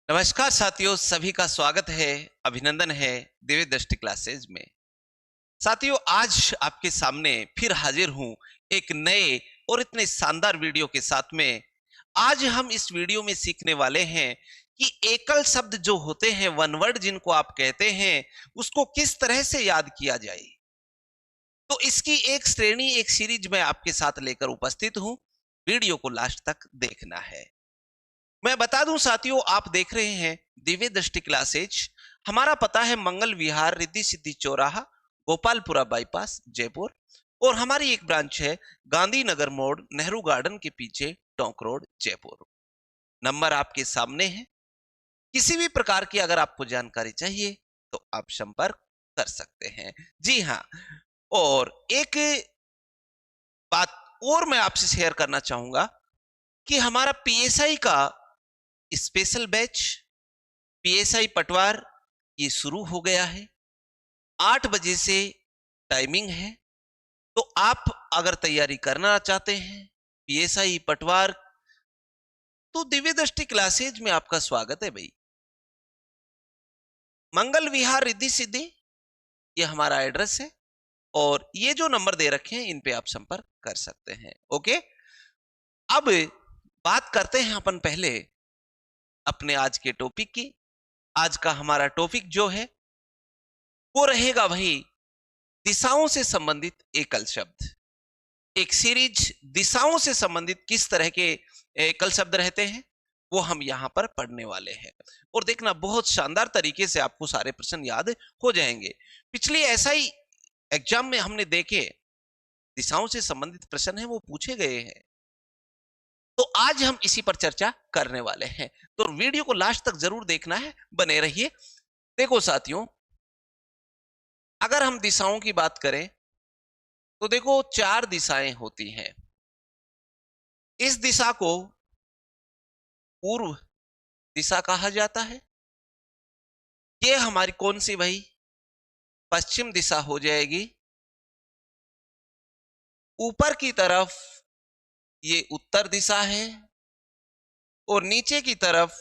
नमस्कार साथियों, सभी का स्वागत है, अभिनंदन है दिव्य दृष्टि क्लासेज में। साथियों, आज आपके सामने फिर हाजिर हूं एक नए और इतने शानदार वीडियो के साथ में। आज हम इस वीडियो में सीखने वाले हैं कि एकल शब्द जो होते हैं, वन वर्ड जिनको आप कहते हैं, उसको किस तरह से याद किया जाए। तो इसकी एक श्रेणी, एक सीरीज मैं आपके साथ लेकर उपस्थित हूं। वीडियो को लास्ट तक देखना है। मैं बता दूं साथियों, आप देख रहे हैं दिव्य दृष्टि क्लासेज। हमारा पता है मंगल विहार, रिद्धि सिद्धि चौराहा, गोपालपुरा बाईपास, जयपुर। और हमारी एक ब्रांच है गांधीनगर मोड़, नेहरू गार्डन के पीछे, टोंक रोड, जयपुर। नंबर आपके सामने है। किसी भी प्रकार की अगर आपको जानकारी चाहिए तो आप संपर्क कर सकते हैं। जी हाँ। और एक बात और मैं आपसे शेयर करना चाहूंगा कि हमारा पीएसआई का स्पेशल बैच, पीएसआई पटवार, ये शुरू हो गया है। 8 बजे से टाइमिंग है। तो आप अगर तैयारी करना चाहते हैं पीएसआई पटवार, तो दिव्य दृष्टि क्लासेज में आपका स्वागत है भाई। मंगल विहार, रिद्धि सिद्धि, ये हमारा एड्रेस है। और ये जो नंबर दे रखे हैं इन पे आप संपर्क कर सकते हैं। ओके। अब बात करते हैं अपन पहले अपने आज के टॉपिक की। आज का हमारा टॉपिक जो है वो रहेगा भाई दिशाओं से संबंधित एकल शब्द। एक सीरीज दिशाओं से संबंधित किस तरह के एकल शब्द रहते हैं वो हम यहां पर पढ़ने वाले हैं। और देखना, बहुत शानदार तरीके से आपको सारे प्रश्न याद हो जाएंगे। पिछली ऐसा ही एग्जाम में हमने देखे दिशाओं से संबंधित प्रश्न है वो पूछे गए हैं। तो आज हम इसी पर चर्चा करने वाले हैं। तो वीडियो को लास्ट तक जरूर देखना है, बने रहिए। देखो साथियों, अगर हम दिशाओं की बात करें तो देखो 4 दिशाएं होती हैं। इस दिशा को पूर्व दिशा कहा जाता है। ये हमारी कौन सी भाई? पश्चिम दिशा हो जाएगी। ऊपर की तरफ ये उत्तर दिशा है और नीचे की तरफ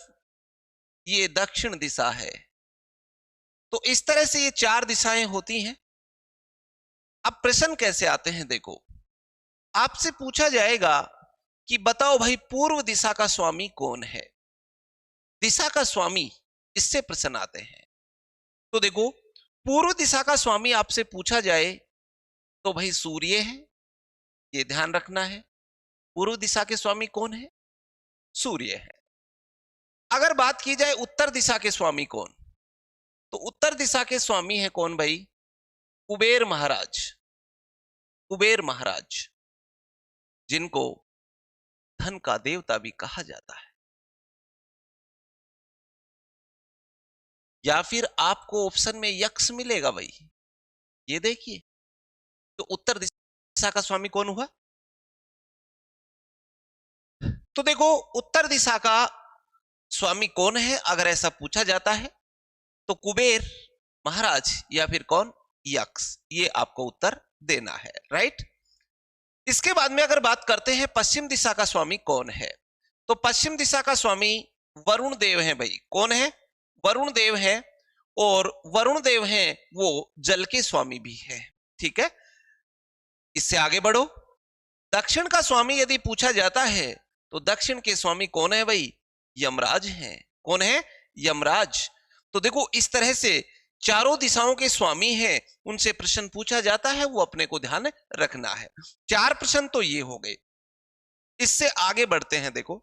ये दक्षिण दिशा है। तो इस तरह से ये 4 दिशाएं होती हैं। अब प्रश्न कैसे आते हैं, देखो आपसे पूछा जाएगा कि बताओ भाई पूर्व दिशा का स्वामी कौन है। दिशा का स्वामी, इससे प्रश्न आते हैं। तो देखो, पूर्व दिशा का स्वामी आपसे पूछा जाए तो भाई सूर्य है, ये ध्यान रखना है। पूर्व दिशा के स्वामी कौन है? सूर्य है। अगर बात की जाए उत्तर दिशा के स्वामी कौन, तो उत्तर दिशा के स्वामी है कौन भाई? कुबेर महाराज। कुबेर महाराज, जिनको धन का देवता भी कहा जाता है। या फिर आपको ऑप्शन में यक्ष मिलेगा भाई। ये देखिए, तो उत्तर दिशा का स्वामी कौन हुआ? तो देखो, उत्तर दिशा का स्वामी कौन है अगर ऐसा पूछा जाता है तो कुबेर महाराज या फिर कौन? यक्ष। ये आपको उत्तर देना है, राइट। इसके बाद में अगर बात करते हैं पश्चिम दिशा का स्वामी कौन है, तो पश्चिम दिशा का स्वामी वरुण देव है भाई। कौन है? वरुण देव है। और वरुण देव हैं वो जल के स्वामी भी है। ठीक है, इससे आगे बढ़ो। दक्षिण का स्वामी यदि पूछा जाता है तो दक्षिण के स्वामी कौन है भाई? यमराज हैं। कौन है? यमराज। तो देखो, इस तरह से चारों दिशाओं के स्वामी हैं, उनसे प्रश्न पूछा जाता है, वो अपने को ध्यान रखना है। 4 प्रश्न तो ये हो गए। इससे आगे बढ़ते हैं। देखो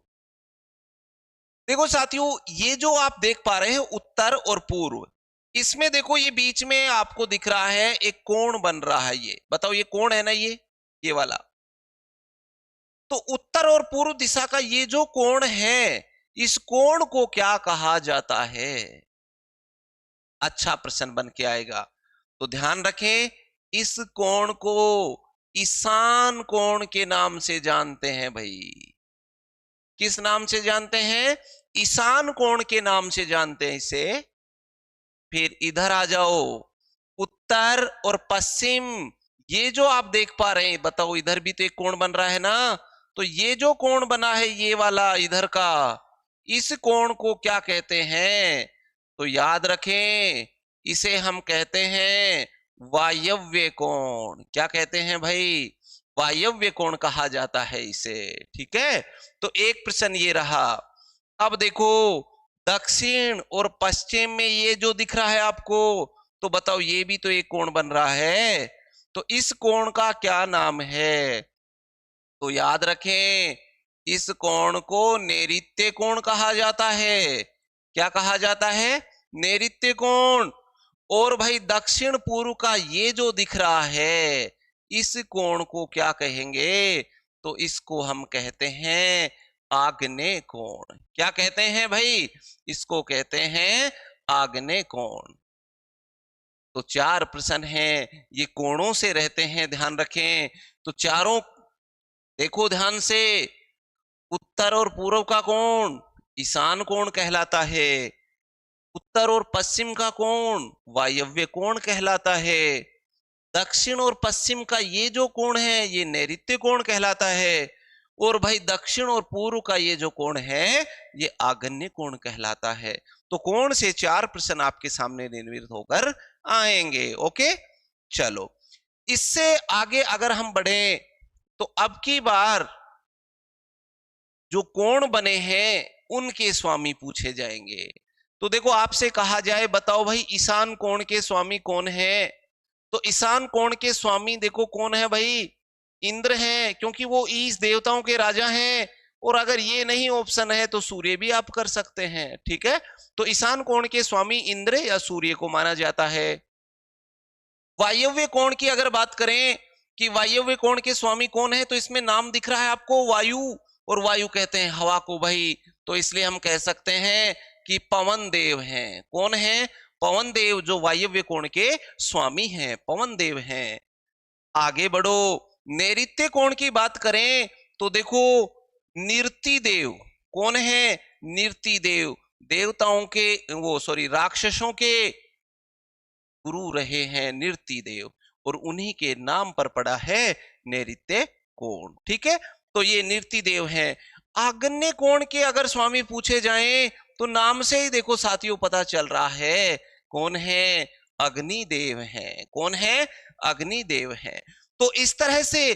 देखो साथियों, ये जो आप देख पा रहे हैं उत्तर और पूर्व, इसमें देखो ये बीच में आपको दिख रहा है एक कोण बन रहा है। ये बताओ, ये कोण है ना, ये वाला। तो उत्तर और पूर्व दिशा का ये जो कोण है, इस कोण को क्या कहा जाता है? अच्छा प्रश्न बन के आएगा। तो ध्यान रखें, इस कोण को ईशान कोण के नाम से जानते हैं भाई। किस नाम से जानते हैं? ईशान कोण के नाम से जानते हैं इसे। फिर इधर आ जाओ, उत्तर और पश्चिम, ये जो आप देख पा रहे हैं, बताओ इधर भी तो एक कोण बन रहा है ना। तो ये जो कोण बना है ये वाला इधर का, इस कोण को क्या कहते हैं? तो याद रखें, इसे हम कहते हैं वायव्य कोण। क्या कहते हैं भाई? वायव्य कोण कहा जाता है इसे। ठीक है, तो एक प्रश्न ये रहा। अब देखो, दक्षिण और पश्चिम में ये जो दिख रहा है आपको, तो बताओ ये भी तो एक कोण बन रहा है, तो इस कोण का क्या नाम है? तो याद रखें, इस कोण को नैऋत्य कोण कहा जाता है। क्या कहा जाता है? नैऋत्य कोण। और भाई दक्षिण पूर्व का ये जो दिख रहा है, इस कोण को क्या कहेंगे? तो इसको हम कहते हैं आग्नेय कोण। क्या कहते हैं भाई? इसको कहते हैं आग्नेय कोण। तो चार प्रश्न हैं, ये कोणों से रहते हैं, ध्यान रखें। तो चारों देखो ध्यान से। उत्तर और पूर्व का कोण ईशान कोण कहलाता है। उत्तर और पश्चिम का कोण वायव्य कोण कहलाता है। दक्षिण और पश्चिम का ये जो कोण है, ये नैऋत्य कोण कहलाता है। और भाई दक्षिण और पूर्व का ये जो कोण है, ये आग्नेय कोण कहलाता है। तो कोण से चार प्रश्न आपके सामने निर्मित होकर आएंगे। ओके, चलो इससे आगे अगर हम बढ़े, तो अब की बार जो कोण बने हैं उनके स्वामी पूछे जाएंगे। तो देखो, आपसे कहा जाए बताओ भाई ईशान कोण के स्वामी कौन है? तो ईशान कोण के स्वामी देखो कौन है भाई? इंद्र हैं, क्योंकि वो ईश देवताओं के राजा हैं। और अगर ये नहीं ऑप्शन है तो सूर्य भी आप कर सकते हैं। ठीक है, तो ईशान कोण के स्वामी इंद्र या सूर्य को माना जाता है। वायव्य कोण की अगर बात करें कि वायव्य कोण के स्वामी कौन है, तो इसमें नाम दिख रहा है आपको वायु, और वायु कहते हैं हवा को भाई। तो इसलिए हम कह सकते हैं कि पवन देव हैं। कौन है? पवन देव, जो वायव्य कोण के स्वामी हैं, पवन देव हैं। आगे बढ़ो, नैऋत्य कोण की बात करें तो देखो निरति देव कौन है? निरति देव देवताओं के राक्षसों के गुरु रहे हैं निरति देव, और उन्हीं के नाम पर पड़ा है नैऋत्य कोण। ठीक है, तो ये निरति देव हैं। आग्नेय कोण के अगर स्वामी पूछे जाएं, तो नाम से ही देखो साथियों पता चल रहा है कौन है? अग्निदेव हैं। कौन है? अग्निदेव हैं। तो इस तरह से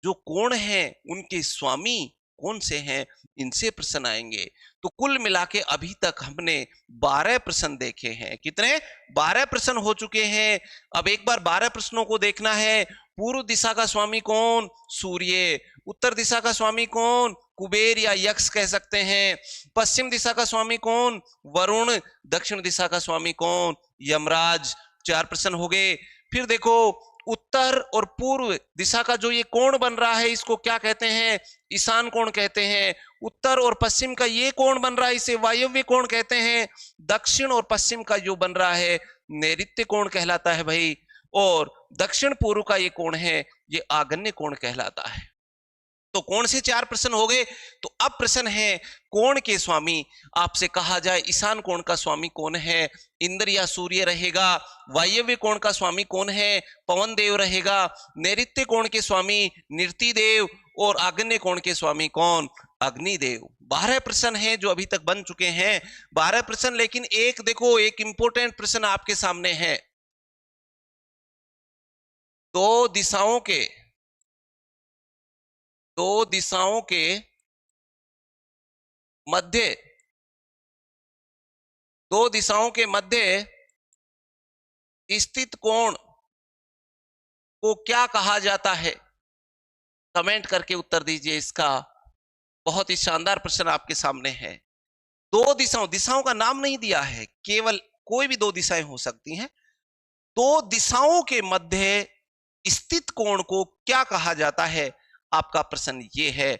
जो कोण है उनके स्वामी कौन से हैं, इनसे प्रश्न आएंगे। तो कुल मिला के अभी तक हमने 12 प्रश्न देखे हैं। कितने? 12 प्रश्न हो चुके हैं। अब एक बार 12 प्रश्नों को देखना है। पूर्व दिशा का स्वामी कौन? सूर्य। उत्तर दिशा का स्वामी कौन? कुबेर या यक्ष कह सकते हैं। पश्चिम दिशा का स्वामी कौन? वरुण। दक्षिण दिशा का स्वामी कौन? यमराज। 4 प्रश्न हो गए। फिर देखो, उत्तर और पूर्व दिशा का जो ये कोण बन रहा है, इसको क्या कहते हैं? ईशान कोण कहते हैं। उत्तर और पश्चिम का ये कोण बन रहा है, इसे वायव्य कोण कहते हैं। दक्षिण और पश्चिम का जो बन रहा है, नैऋत्य कोण कहलाता है भाई। और दक्षिण पूर्व का ये कोण है, ये आग्नेय कोण कहलाता है। तो कोण से 4 प्रश्न हो गए। तो अब प्रश्न है कोण के स्वामी। आपसे कहा जाए ईशान कोण का स्वामी कौन है? इंद्र या सूर्य रहेगा। वायव्य कोण का स्वामी कौन है? पवन देव रहेगा। नैऋत्य कोण के स्वामी निरति देव, और आग्नेय कोण के स्वामी कौन? अग्निदेव। 12 प्रश्न हैं जो अभी तक बन चुके हैं। 12 प्रश्न, लेकिन एक देखो, एक इंपॉर्टेंट प्रश्न आपके सामने है। दो दिशाओं के मध्य, दो दिशाओं के मध्य स्थित कोण को क्या कहा जाता है? कमेंट करके उत्तर दीजिए इसका। बहुत ही शानदार प्रश्न आपके सामने है। दो दिशाओं का नाम नहीं दिया है, केवल कोई भी दो दिशाएं हो सकती हैं। दो दिशाओं के मध्य स्थित कोण को क्या कहा जाता है? आपका प्रश्न ये है।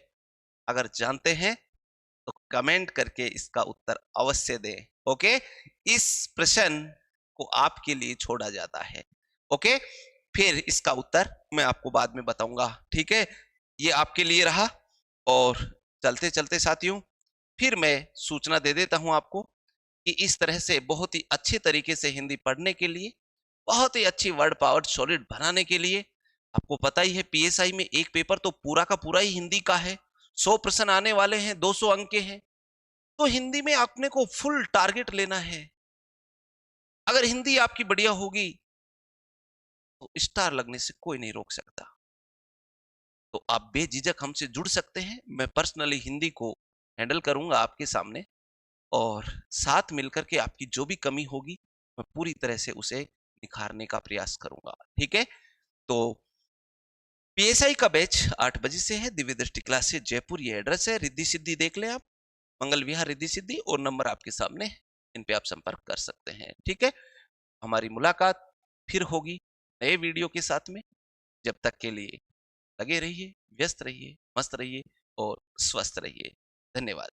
अगर जानते हैं तो कमेंट करके इसका उत्तर अवश्य दें। ओके, इस प्रश्न को आपके लिए छोड़ा जाता है। ओके, फिर इसका उत्तर मैं आपको बाद में बताऊंगा। ठीक है, ये आपके लिए रहा। और चलते चलते साथियों, फिर मैं सूचना दे देता हूं आपको कि इस तरह से बहुत ही अच्छे तरीके से हिंदी पढ़ने के लिए, बहुत ही अच्छी वर्ड पावर सॉलिड बनाने के लिए, आपको पता ही है पीएसआई में एक पेपर तो पूरा का पूरा ही हिंदी का है। 100 प्रश्न आने वाले हैं, 200 अंक के हैं। तो हिंदी में आपने को फुल टारगेट लेना है। अगर हिंदी आपकी बढ़िया होगी तो स्टार लगने से कोई नहीं रोक सकता। तो आप बेझिझक हमसे जुड़ सकते हैं। मैं पर्सनली हिंदी को हैंडल करूंगा आपके सामने, और साथ मिलकर के आपकी जो भी कमी होगी मैं पूरी तरह से उसे निखारने का प्रयास करूंगा। ठीक है? तो पीएसआई का बैच 8 बजे से है, दिव्य दृष्टि क्लासेस जयपुर, ये एड्रेस है, रिद्धि सिद्धि देख लें आप, मंगल विहार रिद्धि सिद्धि, और नंबर आपके सामने है, इन पे आप संपर्क कर सकते हैं। ठीक है? हमारी मुलाकात फिर होगी नए वीडियो के साथ में। जब तक के लिए लगे रहिए, व्यस्त रहिए, मस्त रहिए और स्वस्थ रहिए। धन्यवाद।